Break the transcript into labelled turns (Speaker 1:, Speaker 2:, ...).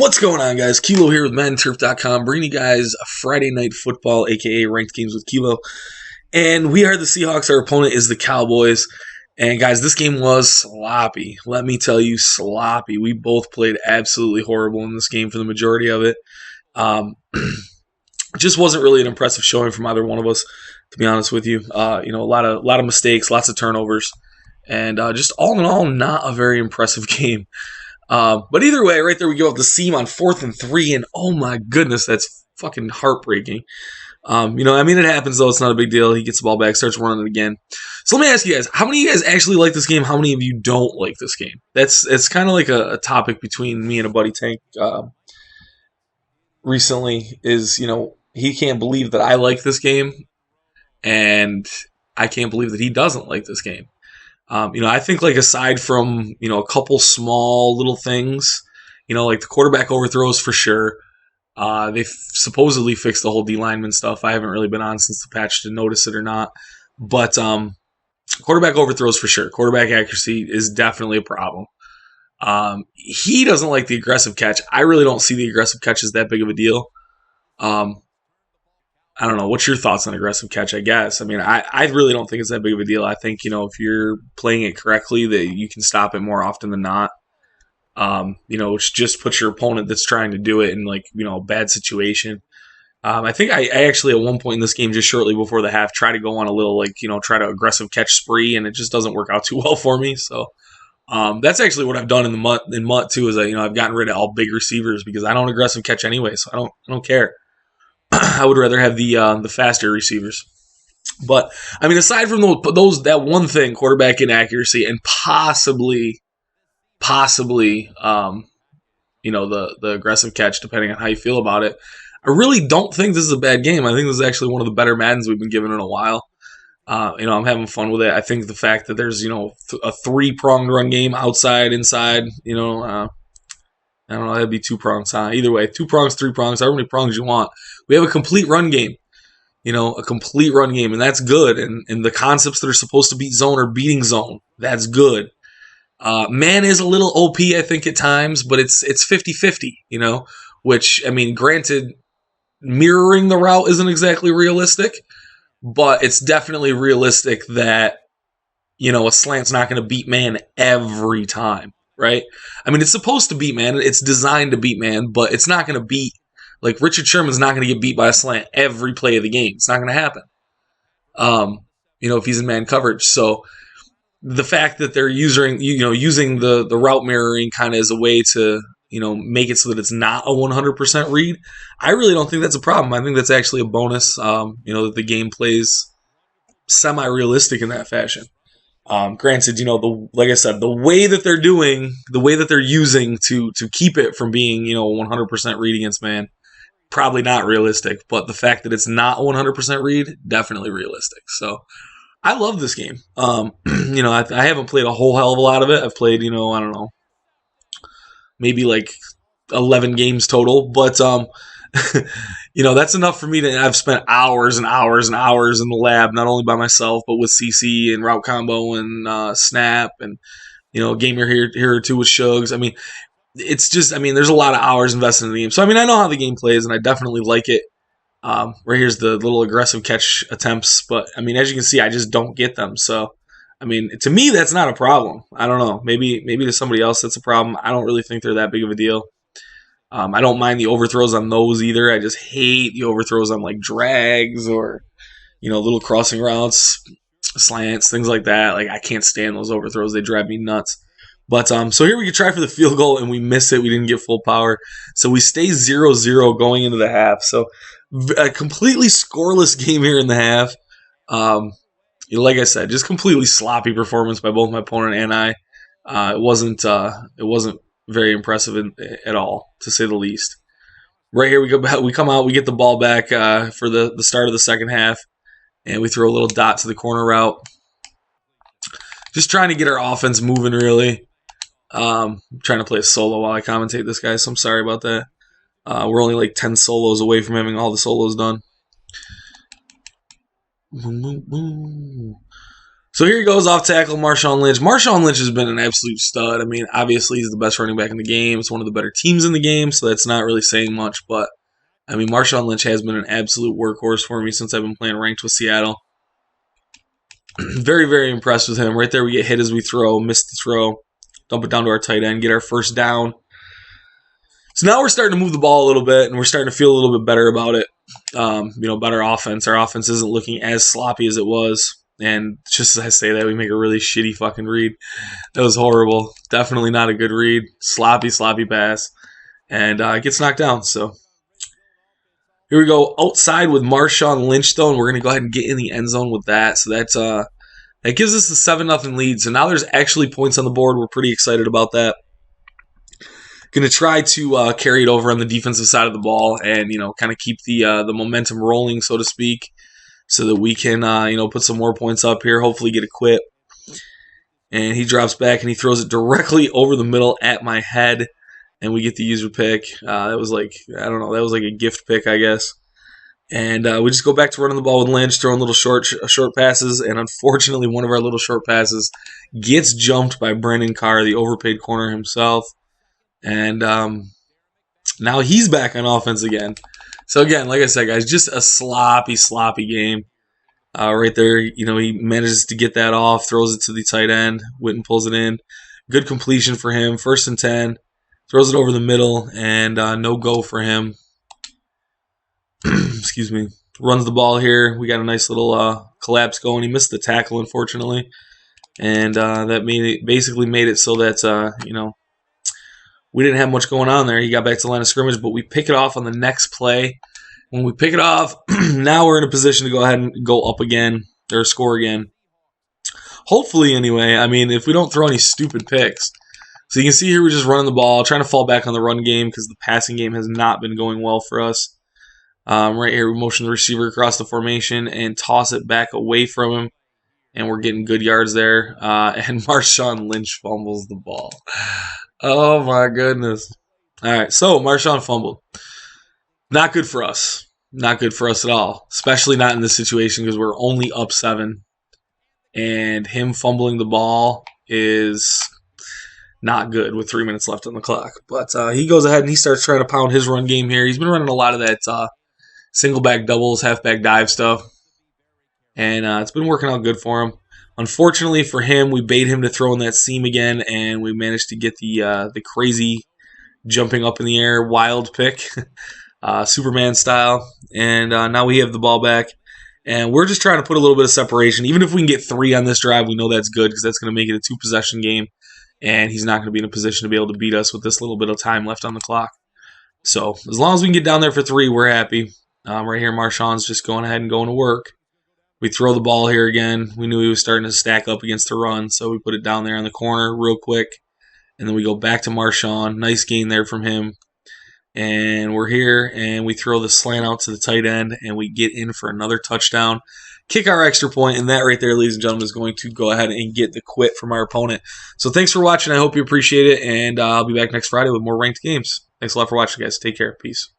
Speaker 1: What's going on, guys? Kilo here with MaddenTurf.com, bringing you guys a Friday Night Football, aka Ranked Games with Kilo. And we are the Seahawks. Our opponent is the Cowboys. And guys, this game was sloppy. Let me tell you, sloppy. We both played absolutely horrible in this game for the majority of it. Just wasn't really an impressive showing from either one of us, to be honest with you. A lot of mistakes, lots of turnovers, and just all in all, not a very impressive game. But either way, right there we go with the seam on 4th and 3, and oh my goodness, that's fucking heartbreaking. It happens though. It's not a big deal. He gets the ball back, starts running it again. So let me ask you guys, how many of you guys actually like this game? How many of you don't like this game? It's kind of like a topic between me and a buddy Tank recently is, he can't believe that I like this game, and I can't believe that he doesn't like this game. I think like aside from, a couple small little things, like the quarterback overthrows for sure. They've supposedly fixed the whole D lineman stuff. I haven't really been on since the patch to notice it or not. But quarterback overthrows for sure. Quarterback accuracy is definitely a problem. He doesn't like the aggressive catch. I really don't see the aggressive catch as that big of a deal. I don't know. What's your thoughts on aggressive catch, I guess? I mean, I really don't think it's that big of a deal. I think, if you're playing it correctly, that you can stop it more often than not. Which just puts your opponent that's trying to do it in, a bad situation. I think I actually, at one point in this game, just shortly before the half, try to go on a little, try to aggressive catch spree, and it just doesn't work out too well for me. So that's actually what I've done in MUT, too, is I've gotten rid of all big receivers because I don't aggressive catch anyway, so I don't care. I would rather have the faster receivers. But, aside from that one thing, quarterback inaccuracy, and possibly, the aggressive catch, depending on how you feel about it, I really don't think this is a bad game. I think this is actually one of the better Maddens we've been given in a while. I'm having fun with it. I think the fact that there's, a three-pronged run game, outside, inside, I don't know, that'd be 2 prongs, huh? Either way, 2 prongs, 3 prongs, however many prongs you want. We have a complete run game. A complete run game, and that's good. And the concepts that are supposed to beat zone are beating zone. That's good. Man is a little OP, I think, at times, but it's 50-50, which, granted, mirroring the route isn't exactly realistic, but it's definitely realistic that, a slant's not going to beat man every time. Right? It's supposed to beat man. It's designed to beat man, but it's not going to beat, Richard Sherman's not going to get beat by a slant every play of the game. It's not going to happen. If he's in man coverage. So the fact that they're using the route mirroring kind of as a way to, make it so that it's not a 100% read, I really don't think that's a problem. I think that's actually a bonus, that the game plays semi-realistic in that fashion. Granted, like I said, the way that they're using to keep it from being, 100% read against man, probably not realistic. But the fact that it's not 100% read, definitely realistic. So I love this game. I haven't played a whole hell of a lot of it. I've played, I don't know, maybe 11 games total. But that's enough for me I've spent hours and hours and hours in the lab, not only by myself, but with CC and route combo and snap and, game here or two with Shugs. It's just, there's a lot of hours invested in the game. So, I know how the game plays, and I definitely like it. Right here's the little aggressive catch attempts, but, as you can see, I just don't get them. So, to me, that's not a problem. I don't know. Maybe to somebody else that's a problem. I don't really think they're that big of a deal. I don't mind the overthrows on those either. I just hate the overthrows on drags or, little crossing routes, slants, things like that. I can't stand those overthrows. They drive me nuts. But so here we can try for the field goal, and we miss it. We didn't get full power. So we stay 0-0 going into the half. So a completely scoreless game here in the half. Like I said, just completely sloppy performance by both my opponent and I. It wasn't very impressive at all, to say the least. Right here, we come out, we get the ball back for the start of the second half, and we throw a little dot to the corner route. Just trying to get our offense moving, really. I'm trying to play a solo while I commentate this, guy, so I'm sorry about that. We're only 10 solos away from having all the solos done. So here he goes off tackle, Marshawn Lynch. Marshawn Lynch has been an absolute stud. I mean, obviously he's the best running back in the game. It's one of the better teams in the game, so that's not really saying much. But, I mean, Marshawn Lynch has been an absolute workhorse for me since I've been playing ranked with Seattle. Very, very impressed with him. Right there, we get hit as we throw, miss the throw, dump it down to our tight end, get our first down. So now we're starting to move the ball a little bit, and we're starting to feel a little bit better about it. Better offense. Our offense isn't looking as sloppy as it was. And just as I say that, we make a really shitty fucking read. That was horrible. Definitely not a good read. Sloppy pass. And it gets knocked down. So here we go. Outside with Marshawn Lynch, though, and we're going to go ahead and get in the end zone with that. So that's that gives us a 7-0 lead. So now there's actually points on the board. We're pretty excited about that. Going to try to carry it over on the defensive side of the ball and, kind of keep the momentum rolling, so to speak, so that we can, put some more points up here, hopefully get a quit. And he drops back and he throws it directly over the middle at my head, and we get the user pick. That was like a gift pick, I guess. And we just go back to running the ball with Lynch, throwing little short passes, and unfortunately one of our little short passes gets jumped by Brandon Carr, the overpaid corner himself. And now he's back on offense again. So again, like I said, guys, just a sloppy game. Right there, he manages to get that off, throws it to the tight end. Witten pulls it in. Good completion for him. 1st and 10. Throws it over the middle, and no go for him. Excuse me. Runs the ball here. We got a nice little collapse going. He missed the tackle, unfortunately. And that basically made it so that, we didn't have much going on there. He got back to the line of scrimmage, but we pick it off on the next play. When we pick it off, now we're in a position to go ahead and go up again, or score again. Hopefully, anyway. I mean, if we don't throw any stupid picks. So you can see here we're just running the ball, trying to fall back on the run game because the passing game has not been going well for us. Right here, we motion the receiver across the formation and toss it back away from him. And we're getting good yards there. And Marshawn Lynch fumbles the ball. Oh, my goodness. All right, so Marshawn fumbled. Not good for us. Not good for us at all, especially not in this situation because we're only up 7. And him fumbling the ball is not good with 3 minutes left on the clock. But he goes ahead and he starts trying to pound his run game here. He's been running a lot of that single back doubles, halfback dive stuff. And it's been working out good for him. Unfortunately for him, we bait him to throw in that seam again, and we managed to get the crazy jumping up in the air wild pick, Superman style. And now we have the ball back, and we're just trying to put a little bit of separation. Even if we can get 3 on this drive, we know that's good because that's going to make it a 2-possession game, and he's not going to be in a position to be able to beat us with this little bit of time left on the clock. So as long as we can get down there for 3, we're happy. Right here, Marshawn's just going ahead and going to work. We throw the ball here again. We knew he was starting to stack up against the run, so we put it down there in the corner real quick. And then we go back to Marshawn. Nice gain there from him. And we're here, and we throw the slant out to the tight end, and we get in for another touchdown. Kick our extra point, and that right there, ladies and gentlemen, is going to go ahead and get the quit from our opponent. So thanks for watching. I hope you appreciate it, and I'll be back next Friday with more ranked games. Thanks a lot for watching, guys. Take care. Peace.